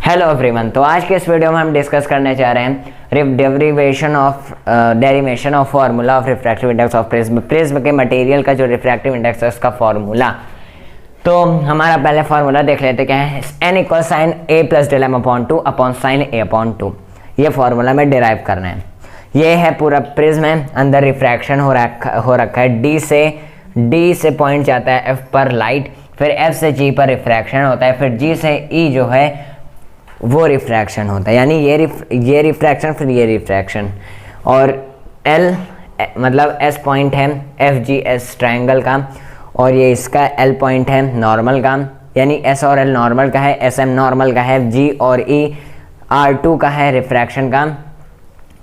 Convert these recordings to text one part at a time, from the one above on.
Hello everyone. तो आज के इस वीडियो में हम डिस्कस करने जा रहे हैं derivation of formula of refractive index of prism के मटेरियल का जो रिफ्रैक्टिव इंडेक्स है उसका फार्मूला। तो हमारा पहले फार्मूला देख लेते क्या है। n equal sine a plus del M upon 2 upon sine a upon 2, ये फार्मूला में डिराइव करना है। ये है पूरा प्रिज्म है, अंदर रिफ्रैक्शन हो रखा है। d से पॉइंट जाता है f पर लाइट, फिर f से g पर रिफ्रैक्शन होता है, फिर g से e जो है वो रिफ्रैक्शन होता है, यानी ये रिफ्रैक्शन फिर ये रिफ्रैक्शन। और L मतलब S पॉइंट है FGS ट्रायंगल का, और ये इसका L पॉइंट है नॉर्मल का, यानी S और L नॉर्मल का है, SM नॉर्मल का है, G और E R2 का है रिफ्रैक्शन का,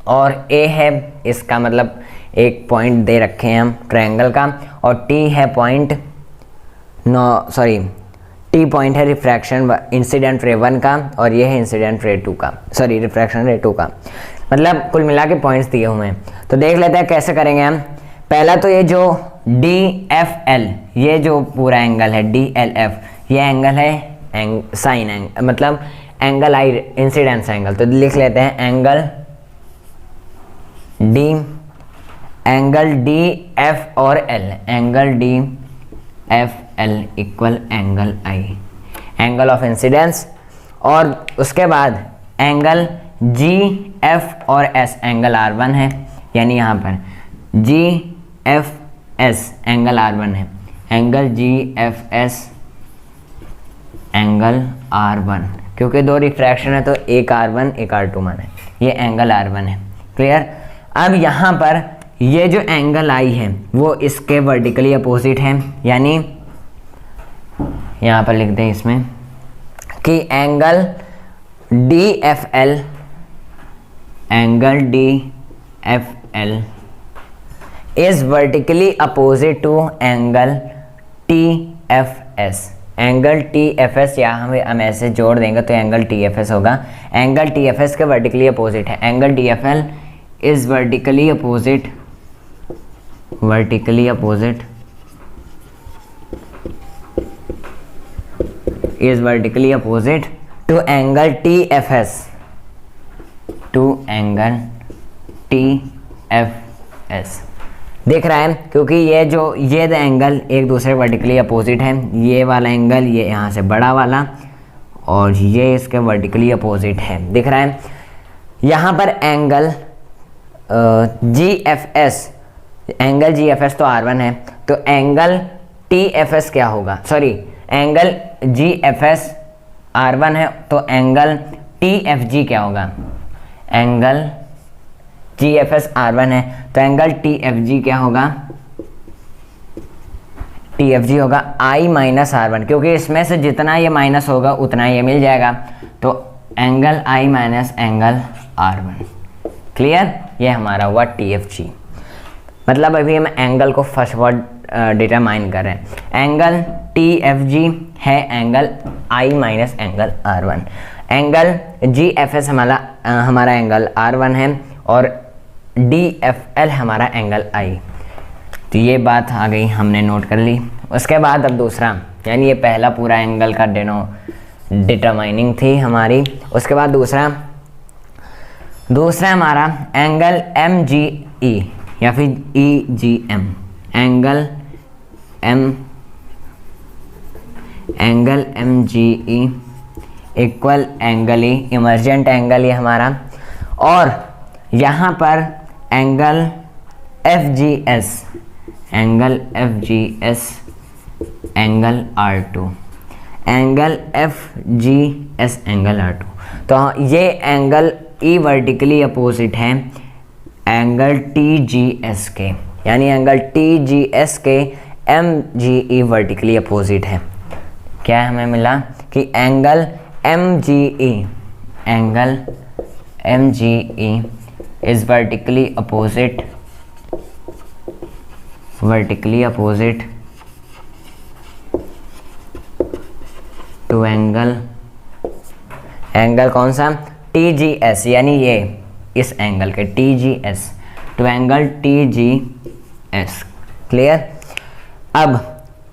और A है इसका मतलब एक पॉइंट दे रखे हैं हम ट्रायंगल का, और T है पॉइंट T पॉइंट है रिफ्रैक्शन इंसिडेंट रे 1 का, और ये है इंसिडेंट रे 2 का, रिफ्रैक्शन रे 2 का। मतलब कुल मिला के पॉइंट्स दिए हुए हैं। तो देख लेते हैं कैसे करेंगे हम। पहला तो ये जो DFL, ये जो पूरा एंगल है DLF, ये एंगल है साइन एंगल, मतलब एंगल आई इंसिडेंस एंगल। तो लिख लेते हैं एंगल DF और L, angle DFL equal angle I, angle of incidence. और उसके बाद एंगल GF और S, एंगल R1 है, यानी यहाँ पर GFS एंगल R1 है, एंगल GFS एंगल R1, क्योंकि दो रिफ्रैक्शन है तो एक R1 एक R2 मान है, ये एंगल R1 है। क्लियर। अब यहाँ पर ये जो एंगल आई है वो इसके वर्टिकली अपोजिट है, यानी यहाँ पर लिख दें इसमें कि angle DFL is vertically opposite to angle TFS। Angle TFS या हम ऐसे जोड़ देंगे तो एंगल TFS होगा। एंगल TFS के वर्टिकली अपोजिट है। Angle DFL is vertically opposite to angle TFS, दिख रहा है, क्योंकि ये एंगल एक दूसरे वर्टिकली अपोजिट है। ये वाला एंगल ये यहाँ से बड़ा वाला, और ये इसके वर्टिकली अपोजिट है, दिख रहा है। यहाँ पर एंगल GFS, एंगल GFS तो R1 है, तो एंगल TFS क्या होगा, एंगल GFS R1 है तो एंगल TFG क्या होगा, एंगल GFS R1 है तो एंगल TFG क्या होगा, TFG होगा I माइनस R1, क्योंकि इसमें से जितना ये माइनस होगा उतना ये मिल जाएगा, तो angle I minus angle R1। Clear. ये हमारा हुआ TFG। मतलब अभी हम एंगल को फर्स्ट वर्ड डिटरमाइन कर रहे हैं। एंगल TFG है angle I minus angle R1। Angle GFS हमारा एंगल R1 है, और DFL हमारा एंगल I। तो ये बात आ गई, हमने नोट कर ली। उसके बाद अब दूसरा, यानी ये पहला पूरा एंगल का डिटरमाइनिंग थी हमारी। उसके बाद दूसरा हमारा एंगल MGE या फिर EGM, angle MGE equal angle E, emergent angle ये हमारा। और यहाँ पर angle FGS angle R2, angle FGS angle R2। तो ये एंगल E वर्टिकली अपोजिट है एंगल TGS के, यानी एंगल TGS के MGE वर्टिकली अपोजिट है। क्या हमें मिला कि angle MGE is vertically opposite to angle कौन सा, TGS, यानी ये इस एंगल के TGS, to angle TGS। Clear. अब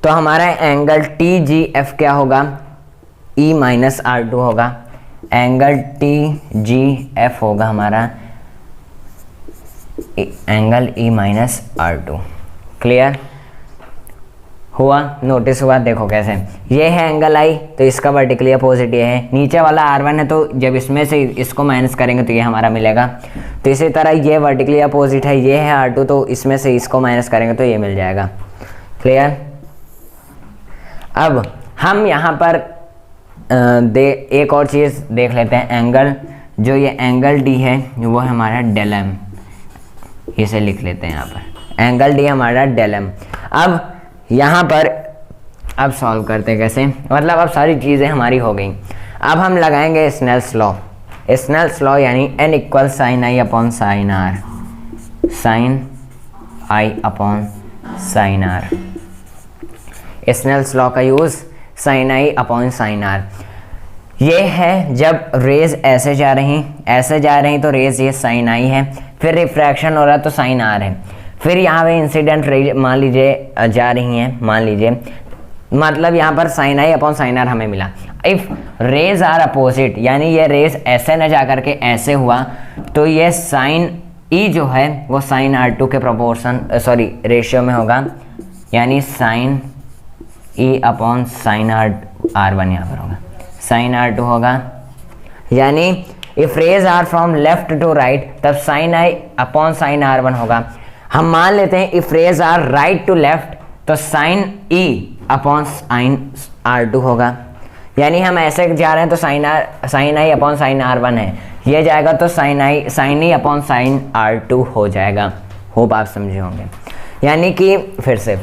तो हमारा एंगल TGF क्या होगा, E माइनस R2 होगा, एंगल टी जी एफ होगा हमारा angle E minus R two. Clear हुआ, नोटिस हुआ? देखो कैसे, ये है एंगल आई तो इसका वर्टिकली अपोजिट ये है, नीचे वाला R1 है तो जब इसमें से इसको माइनस करेंगे तो ये हमारा मिलेगा। तो इसी तरह ये वर्टिकली अपोजिट है, ये है R2 तो इसमें से इसको माइनस करेंगे तो ये मिल जाएगा। क्लियर? अब हम यहाँ पर एक और चीज़ देख लेते हैं, एंगल जो ये एंगल डी है वो है हमारा डेल एम, इसे लिख लेते हैं यहाँ पर, एंगल डी हमारा डेल एम। अब यहाँ पर अब सॉल्व करते हैं कैसे, मतलब अब सारी चीज़ें हमारी हो गई। अब हम लगाएंगे स्नेल्स लॉ। स्नेल्स लॉ यानी n equal sine I upon sine R, sine I upon sine R. Snell's law का use sine I upon sine R. ये है जब रेज ऐसे जा रही तो रेज ये साइन आई है, फिर रिफ्रैक्शन हो रहा तो साइन आर है, फिर यहाँ पे इंसिडेंट रेज मान लीजिए जा रही हैं, मान लीजिए, मतलब यहाँ पर sine I upon sine R हमें मिला। इफ रेज आर अपोजिट यानी ये रेज ऐसे न जा करके ऐसे हुआ तो ये साइन ई जो है वो साइन आर टू के प्रोपोर्शन रेशियो में होगा, यानी साइन ई अपॉन साइन आर वन यहाँ पर होगा, साइन आर टू होगा। यानी if rays are from left to right तब sine I upon sine R one होगा। हम मान लेते हैं if rays are right to left तो साइन ई अपॉन साइन आर टू होगा, यानी हम ऐसे जा रहे हैं तो sine I upon sine R one है, ये जाएगा तो साइन ई अपॉन साइन आर टू हो जाएगा। होप आप समझे होंगे। यानी कि फिर से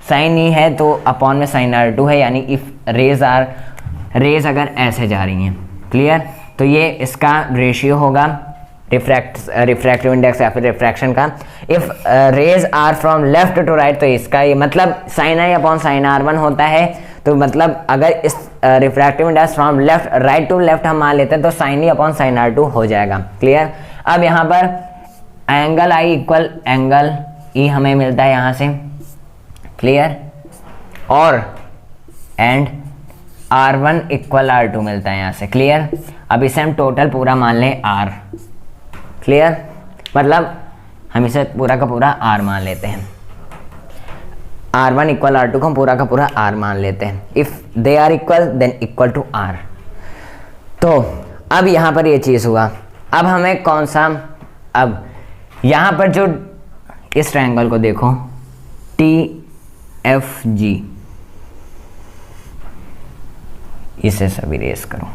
साइन ई है तो अपॉन में साइन आर टू है, यानी इफ रेज अगर ऐसे जा रही हैं, क्लियर, तो ये इसका रेशियो होगा रिफ्रैक्टिव इंडेक्स या फिर रिफ्रैक्शन का। If rays are from left to right तो इसका ये मतलब sine I upon sine R one होता है, तो मतलब अगर इस refractive index from left right to left हम मान लेते हैं तो साइन ई अपॉन साइन आर टू हो जाएगा। क्लियर? अब यहाँ पर angle I equal angle E हमें मिलता है यहाँ से, क्लियर, और एंड R1 इक्वल R2 मिलता है यहाँ से। क्लियर? अब इसे हम टोटल पूरा मान लें R। क्लियर? मतलब हम इसे पूरा का पूरा R मान लेते हैं, R1 इक्वल R2 को हम पूरा का पूरा R मान लेते हैं। If they are equal then equal to R। तो अब यहाँ पर ये चीज़ हुआ। अब हमें कौन सा, अब यहाँ पर जो इस ट्रायंगल को देखो TFG, इसे सभी रेस करो,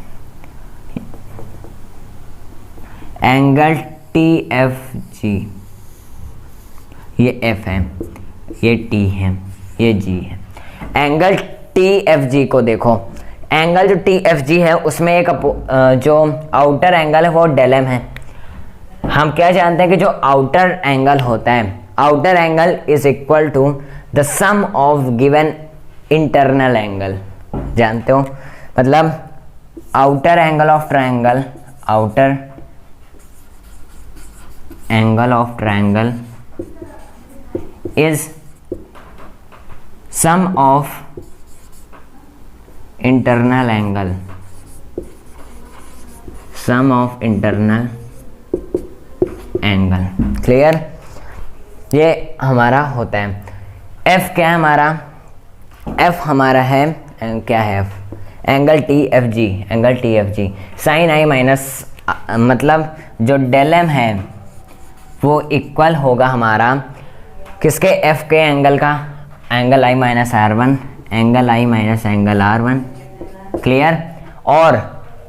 एंगल TFG, ये F है, ये T है, ये G है। एंगल TFG को देखो, एंगल जो TFG है उसमें एक जो आउटर एंगल है वो डेल एम है। हम क्या जानते हैं कि जो आउटर एंगल होता है, outer angle is equal to the sum of given internal angle. जानते हो, मतलब outer angle of triangle, outer angle of triangle is sum of internal angle, sum of internal angle. Clear? ये हमारा होता है। F क्या है हमारा? F हमारा है क्या है? F angle TFG, angle TFG sine I minus, मतलब जो डेल एम है वो इक्वल होगा हमारा किसके? F के एंगल का, angle I minus R1, angle I minus angle R1। Clear? और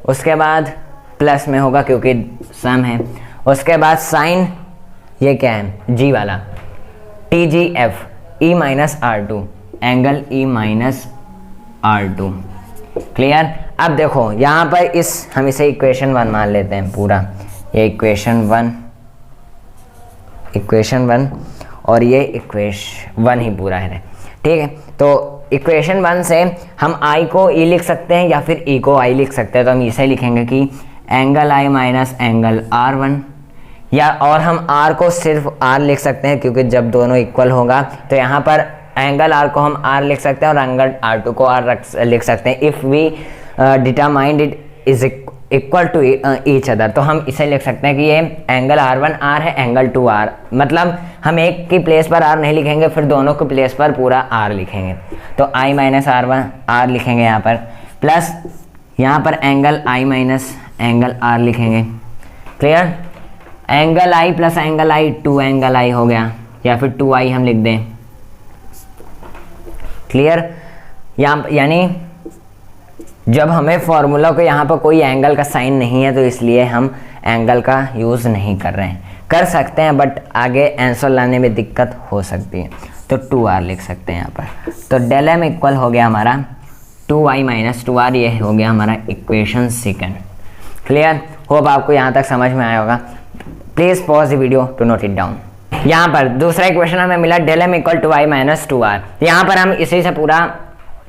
उसके बाद प्लस में होगा क्योंकि सम है। उसके बाद साइन, ये क्या है? G वाला, TGF E minus R2, angle E minus R2। Clear? अब देखो यहाँ पर हम इसे इक्वेशन 1 मान लेते हैं पूरा, ये इक्वेशन 1 और ये इक्वेशन 1 ही पूरा है। ठीक है, तो इक्वेशन 1 से हम I को E लिख सकते हैं या फिर E को I लिख सकते हैं। तो हम इसे लिखेंगे कि angle I minus angle R1, या और हम R को सिर्फ R लिख सकते हैं क्योंकि जब दोनों इक्वल होगा तो यहाँ पर एंगल R को हम R लिख सकते हैं और एंगल R2 को R लिख सकते हैं। If we determined it is equal to each other, तो हम इसे लिख सकते हैं कि ये एंगल R1 R है, एंगल 2 R, मतलब हम एक की प्लेस पर R नहीं लिखेंगे, फिर दोनों की प्लेस पर पूरा R लिखेंगे, तो I माइनस R1 R लिखेंगे यहाँ पर, प्लस यहाँ पर angle I minus angle R लिखेंगे। Clear? Angle I plus angle I 2 angle I हो गया, या फिर 2I हम लिख दें। क्लियर? यहाँ यानी जब हमें फॉर्मूला को यहाँ पर कोई एंगल का साइन नहीं है तो इसलिए हम एंगल का यूज़ नहीं कर रहे हैं, कर सकते हैं बट आगे आंसर लाने में दिक्कत हो सकती है, तो 2R लिख सकते हैं यहाँ पर। तो डेल एम इक्वल हो गया हमारा 2I माइनस 2R, ये हो गया हमारा इक्वेशन सेकंड। क्लियर? होप आपको यहाँ तक समझ में आया होगा। Please pause the video to note it down. यहाँ पर दूसरा इक्वेशन हमें मिला del m equal 2I minus 2R। यहाँ पर हम इसी से पूरा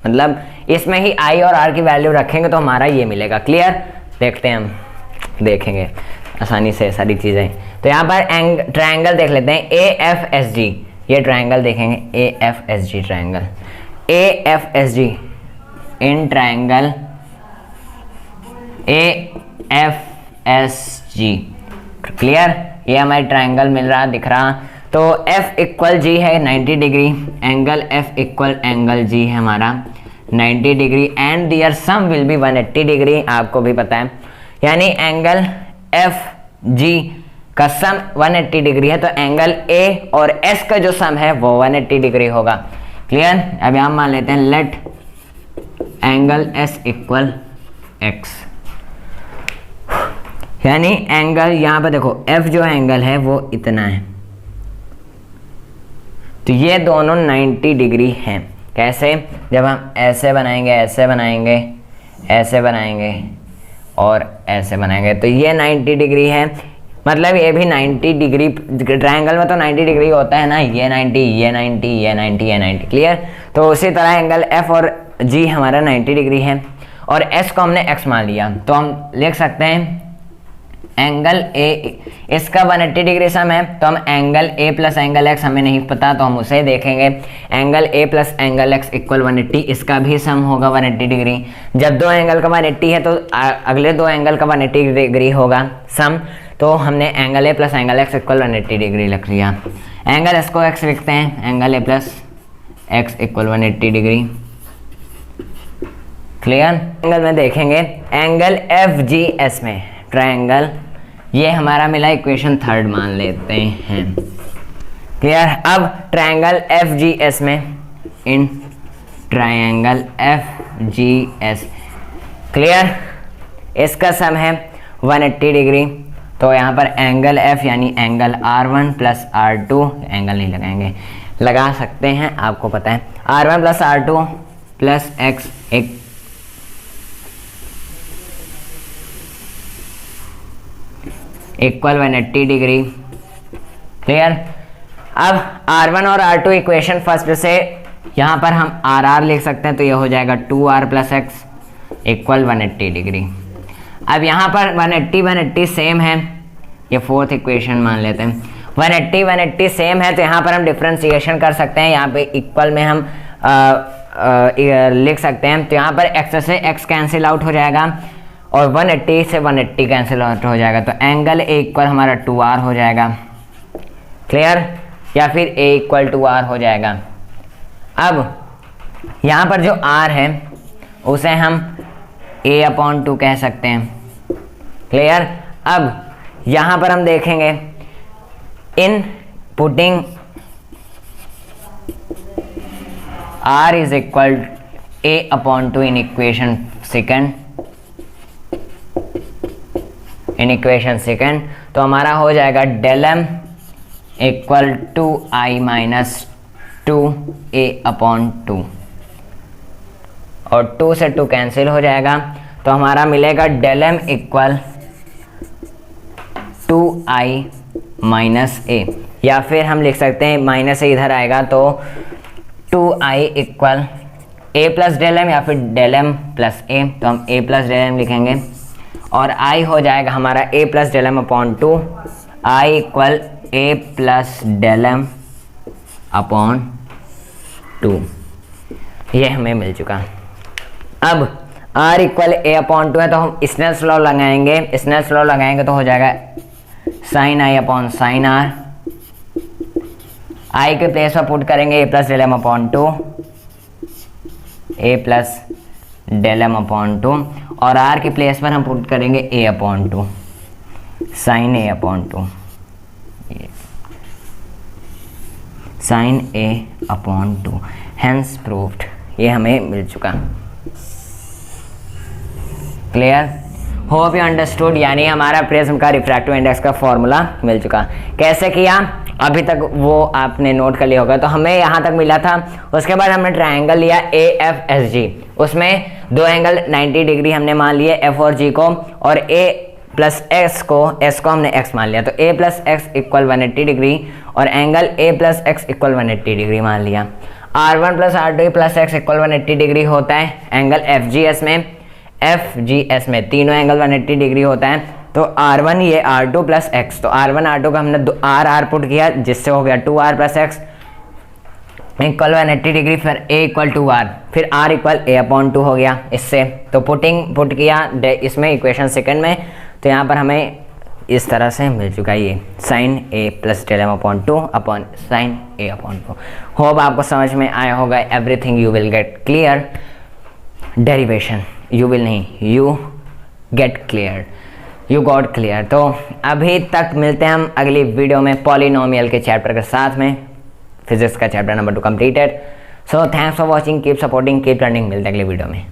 मतलब इसमें ही I और R की वैल्यू रखेंगे तो हमारा ये मिलेगा। क्लियर? देखते हैं, हम देखेंगे आसानी से सारी चीज़ें। तो यहाँ पर ट्रायंगल देख लेते हैं AFSG, ये ट्रायंगल देखेंगे AFSG triangle, AFSG in triangle AFSG। Clear? ये हमारे ट्रायंगल मिल रहा दिख रहा, तो F इक्वल G है 90 degree, angle F equal angle G है हमारा 90 degree, and their sum will be 180 degree, आपको भी पता है, यानी एंगल FG का सम 180 डिग्री है, तो एंगल A और S का जो सम है वो 180 डिग्री होगा। क्लियर? अब हम मान लेते हैं let angle S equal X, यानी एंगल यहाँ पर देखो F जो एंगल है वो इतना है, तो ये दोनों 90 डिग्री हैं। कैसे? जब हम ऐसे बनाएंगे, ऐसे बनाएंगे, ऐसे बनाएंगे और ऐसे बनाएंगे, तो ये 90 डिग्री है, मतलब ये भी 90 डिग्री, ट्रायंगल में तो 90 डिग्री होता है ना, ये 90, ये 90, ये 90, ये 90। क्लियर? तो उसी तरह एंगल F और G हमारा 90 डिग्री है, और S को हमने X मान लिया, तो हम लिख सकते हैं एंगल A, इसका 180 डिग्री सम है, तो हम angle A plus angle X हमें नहीं पता तो हम उसे देखेंगे, angle A plus angle X equal 180, इसका भी सम होगा 180 डिग्री। जब दो एंगल का 180 है तो अगले दो एंगल का 180 डिग्री होगा सम, तो हमने angle A plus angle X equal 180 degree लिख लिया। एंगल S को X लिखते हैं, angle A plus X equal 180 degree. Clear? Angle में देखेंगे एंगल FGS में ट्रायंगल, ये हमारा मिला इक्वेशन थर्ड मान लेते हैं। क्लियर? अब ट्रायंगल FGS में, इन ट्रायंगल FGS, क्लियर, इसका सम है 180 डिग्री, तो यहाँ पर एंगल F यानी angle R1 plus R2, angle नहीं लगाएंगे, लगा सकते हैं, आपको पता है, R1 plus R2 plus X equal 180 degree. Clear? अब R1 और R2 इक्वेशन फर्स्ट से यहाँ पर हम RR लिख सकते हैं, तो ये हो जाएगा 2R plus X equal 180 degree. अब यहाँ पर 180 सेम है, ये फोर्थ इक्वेशन मान लेते हैं, 180 सेम है, तो यहाँ पर हम डिफ्रेंसिएशन कर सकते हैं, यहाँ पे इक्वल में हम लिख सकते हैं, तो यहाँ पर X से X कैंसिल आउट हो जाएगा और 180 से 180 कैंसिल आउट हो जाएगा, तो एंगल A इक्वल हमारा 2R हो जाएगा। क्लियर? या फिर A इक्वल 2R हो जाएगा। अब यहाँ पर जो R है उसे हम A/2 कह सकते हैं। क्लियर? अब यहाँ पर हम देखेंगे in putting R is equal A/2 in equation second, in equation second, तो हमारा हो जाएगा del m equal 2I minus 2A/2, और 2 से 2 कैंसिल हो जाएगा, तो हमारा मिलेगा del m equal 2I minus A, या फिर हम लिख सकते हैं माइनस से इधर आएगा तो 2I equal A plus del m या फिर डेल एम प्लस A, तो हम A प्लस डेल एम लिखेंगे, और I हो जाएगा हमारा A प्लस डेल एम/2, I equal A plus del एम/2, ये हमें मिल चुका। अब r इक्वल a अपॉन 2 है तो हम स्नेल्स लॉ लगाएंगे। स्नेल्स लॉ लगाएंगे तो हो जाएगा sine i upon sine r। i के प्लेस पर पुट करेंगे a plus del M upon 2, a plus del M upon 2, और r के प्लेस पर हम पुट करेंगे a upon 2, sine a upon 2, sine a upon 2। Hence proved, ये हमें मिल चुका। Clear, hope you understood. यानी हमारा प्रिज्म का रिफ्रैक्टिव इंडेक्स का फॉर्मूला मिल चुका। कैसे किया अभी तक वो आपने नोट कर लिया होगा। तो हमें यहाँ तक मिला था, उसके बाद हमने ट्रायंगल लिया AFSG, उसमें दो एंगल 90 डिग्री हमने मान लिए F और G को, और A प्लस S को हमने X मान लिया। तो A plus X equal 180 degree और angle A plus X equal 180 degree मान लिया। R1 plus R2 plus X equal 180 degree होता है एंगल FGS में तीनों एंगल 180 डिग्री होता है। तो R1 ये R2 प्लस एक्स, तो R1 R2 का हमने R पुट किया जिससे हो गया 2R plus X equal 180 degree, फिर A इक्वल 2R, फिर R इक्वल A अपॉन 2 हो गया इससे। तो पुट किया इसमें इक्वेशन सेकंड में, तो यहाँ पर हमें इस तरह से मिल चुका है ये sine A plus del M upon 2 upon sine A upon 2। Hope आपको समझ में आया होगा। Everything you will get clear. Derivation you will नहीं, you get clear, you got clear. तो अभी तक मिलते हैं हम अगली वीडियो में पॉलिनोमियल के चैप्टर के साथ में। फिजिक्स का chapter number 2 completed. So thanks for watching, keep supporting, keep learning. मिलते हैं अगली वीडियो में।